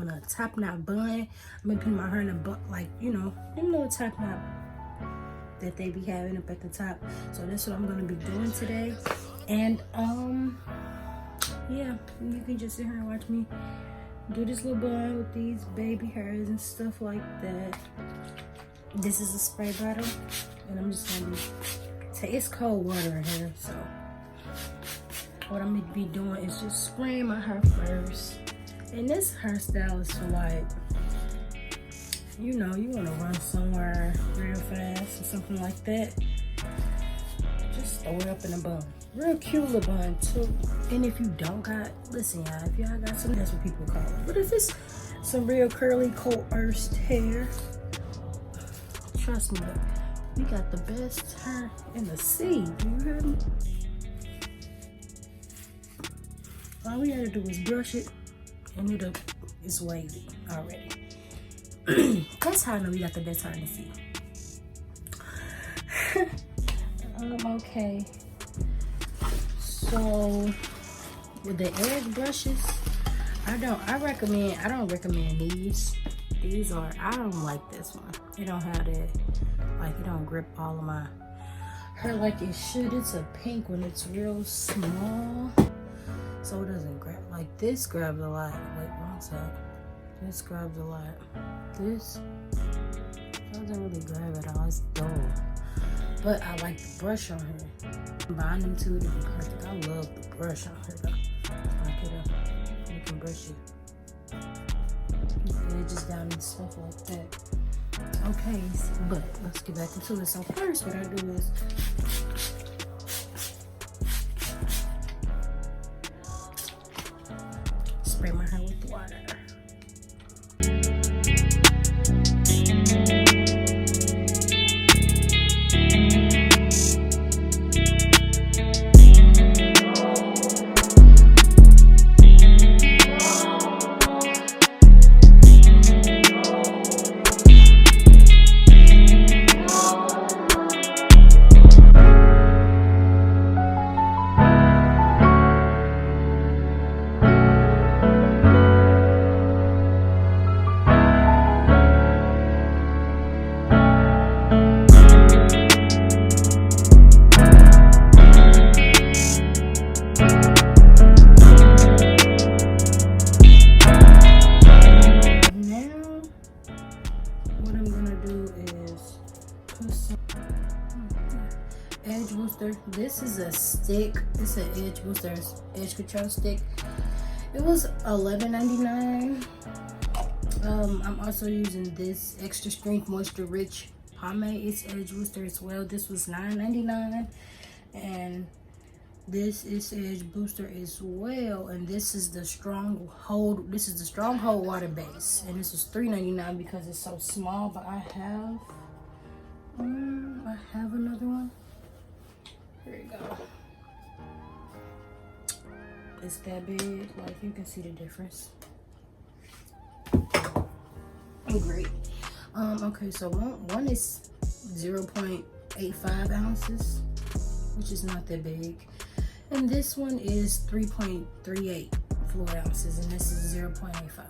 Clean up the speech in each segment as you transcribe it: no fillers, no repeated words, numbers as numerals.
doing a top knot bun. I'm gonna put my hair in a bun, like, you know, them little top knot that they be having up at the top. So that's what I'm gonna be doing today. And yeah, you can just sit here and watch me do this little bun with these baby hairs and stuff like that. This is a spray bottle, and I'm just gonna be it's cold water in here, so what I'm gonna be doing is just spraying my hair first. And this hairstyle is for, like, you know, you want to run somewhere real fast or something like that. Just throw it up in a bun. Real cute little bun too. And if you don't got, listen y'all, if y'all got some, that's what people call it. But if it's some real curly coerced hair, trust me, we got the best hair in the sea. Do you hear me? All we gotta do is brush it, and it's wavy already. That's how I know we got the best hair in the sea. Okay. So with the edge brushes, I don't recommend these. These are, I don't like this one. It don't have that, like, it don't grip all of my hair like it should. It's a pink one. It's real small, so it doesn't grab. Like this grabs a lot. Wait, one sec. This grabs a lot. This doesn't really grab at all. It's dull. But I like the brush on her. Combine them two to be perfect. I love the brush on her though. Like you can brush it. Edges down and stuff like that. Okay, but let's get back into it. So first, what I do is spray my hair with water. EdgeBooster. This is a stick. It's an EdgeBooster Edgecontrol stick. It was $11.99. I'm also using this Extra Strength Moisture Rich pomade. It's EdgeBooster as well. This was $9.99, and this is EdgeBooster as well. And this is the Stronghold. This is the Stronghold water base, and this was $3.99 because it's so small. But I have another one. Here we go. It's that big, like you can see the difference. Great. Okay, so one is 0.85 ounces, which is not that big, and this one is 3.38 fluid ounces, and this is 0.85.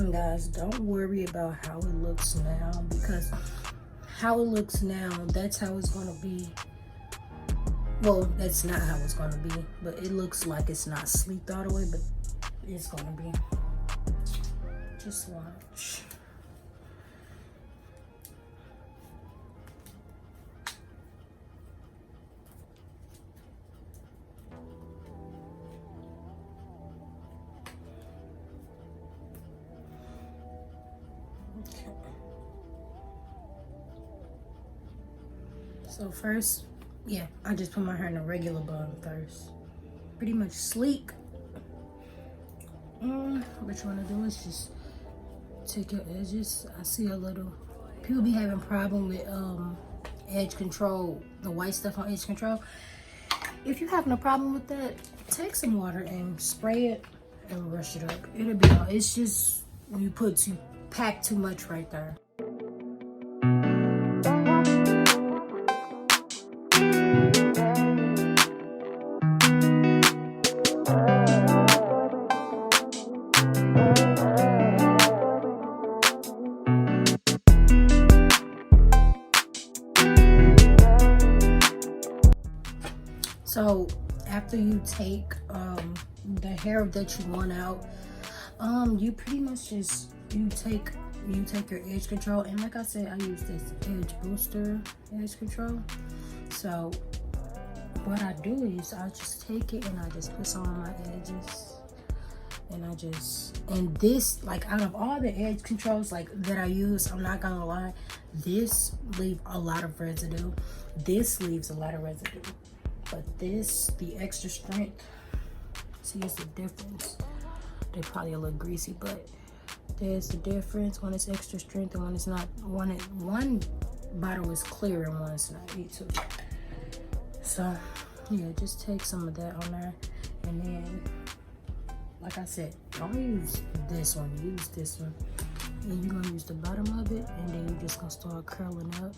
And guys, don't worry about how it looks now, because how it looks now, that's how it's gonna be. Well, that's not how it's gonna be, but it looks like it's not sleeked all the way, but it's gonna be. Just watch. Okay. So first, yeah, I just put my hair in a regular bun first. Pretty much sleek. What you wanna do is just take your edges. I see a little, people be having problem with Edgecontrol, the white stuff on Edgecontrol. If you're having a problem with that, take some water and spray it and brush it up. It'll be all, it's just when you pack too much right there. So after you take the hair that you want out, you pretty much just you take your Edgecontrol, and like I said, I use this EdgeBooster Edgecontrol. So what I do is I just take it and I just put some on my edges, and this, like, out of all the Edgecontrols like that I use, I'm not gonna lie, this leaves a lot of residue. This leaves a lot of residue. But this, the extra strength, see, it's the difference. They're probably a little greasy, but there's the difference when it's extra strength and when it's not. One bottle is clear and one's not. Me too. So yeah, just take some of that on there, and then, like I said, don't use this one. Use this one, and you're gonna use the bottom of it, and then you're just gonna start curling up.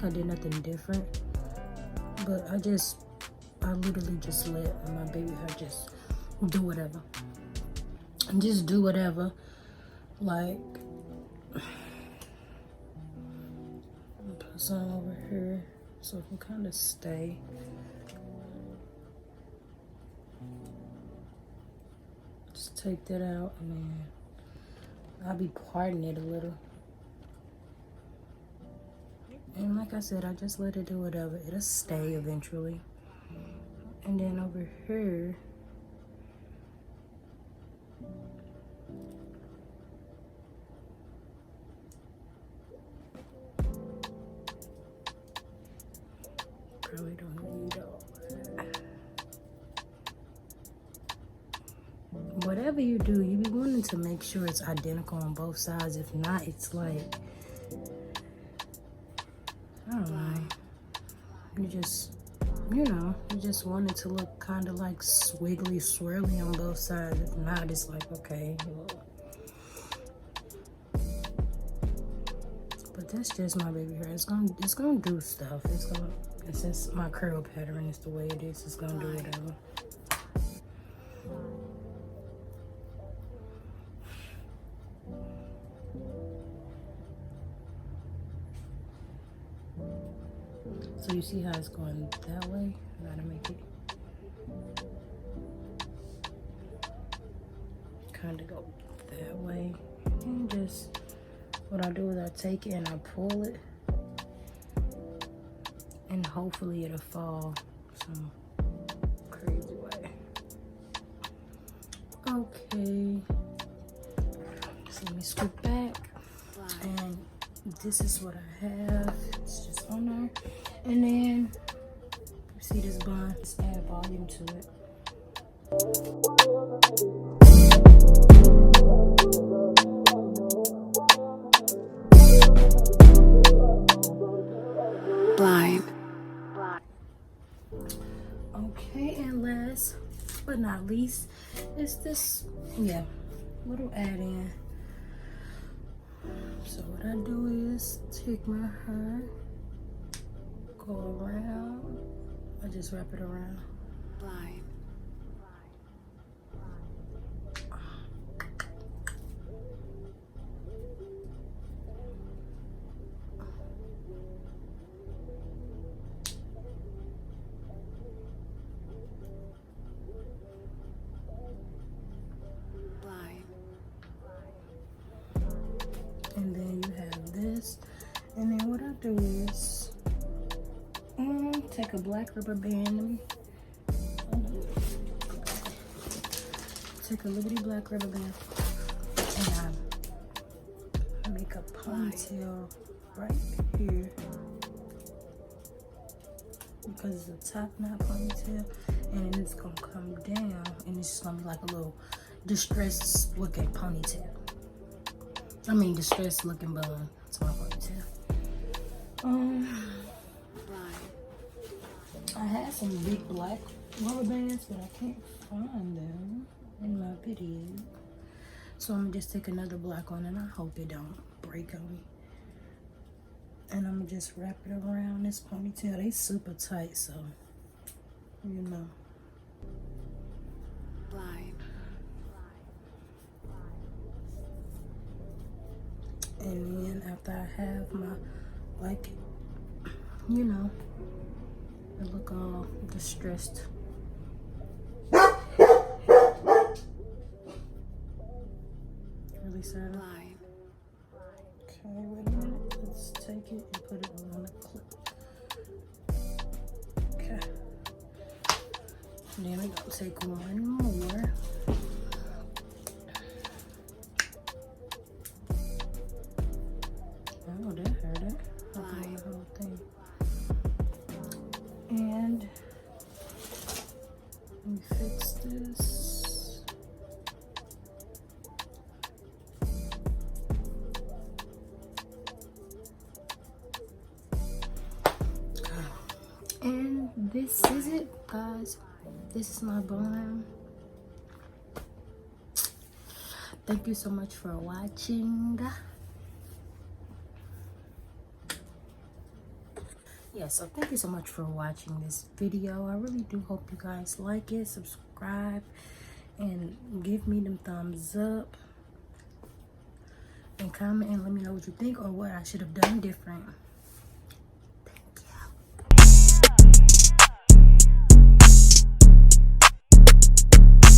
I did nothing different, but I literally just let my baby hair just do whatever. And just do whatever. Like, put some over here so it can kind of stay. Just take that out, and then I'll be parting it a little. And like I said, I just let it do whatever. It'll stay eventually. And then over here, probably don't need all that. Whatever you do, you be wanting to make sure it's identical on both sides. If not, it's like, I don't know. You just want it to look kind of like swiggly, swirly on both sides. If not, it's like, okay. Well. But that's just my baby hair. It's gonna do stuff. Since my curl pattern is the way it is, it's gonna do whatever. So you see how it's going that way? I gotta make it kind of go that way. And just, what I do is I take it and I pull it, and hopefully it'll fall some crazy way. Okay, so let me scoot back, and this is what I have. It's just on there. And then, See this bun? Just add volume to it. Blind. Okay, and last but not least is this, little add-in. So what I do is take my hair, go around, I just wrap it around. Blind. And then you have this. And then what I do is take a black rubber band. Take a Liberty black rubber band and I make a ponytail right here because it's a top knot ponytail, and then it's gonna come down and it's just gonna be like a little distressed looking ponytail. I mean distressed looking bun to my ponytail. I had some big black rubber bands, but I can't find them in my video. So I'm gonna just take another black one, and I hope it don't break on me. And I'm gonna just wrap it around this ponytail. They super tight, so you know. And then after I have my, like, you know, it look all distressed. Really sad. Okay, wait a minute. Let's take it and put it on the clip. Okay. Then we're gonna take one more. Oh, that hurt it. Okay, the whole thing. And let me fix this. And this is it, guys. This is my bun. Thank you so much for watching. So thank you so much for watching this video. I really do hope you guys like it. Subscribe and give me them thumbs up, and comment and let me know what you think or what I should have done different.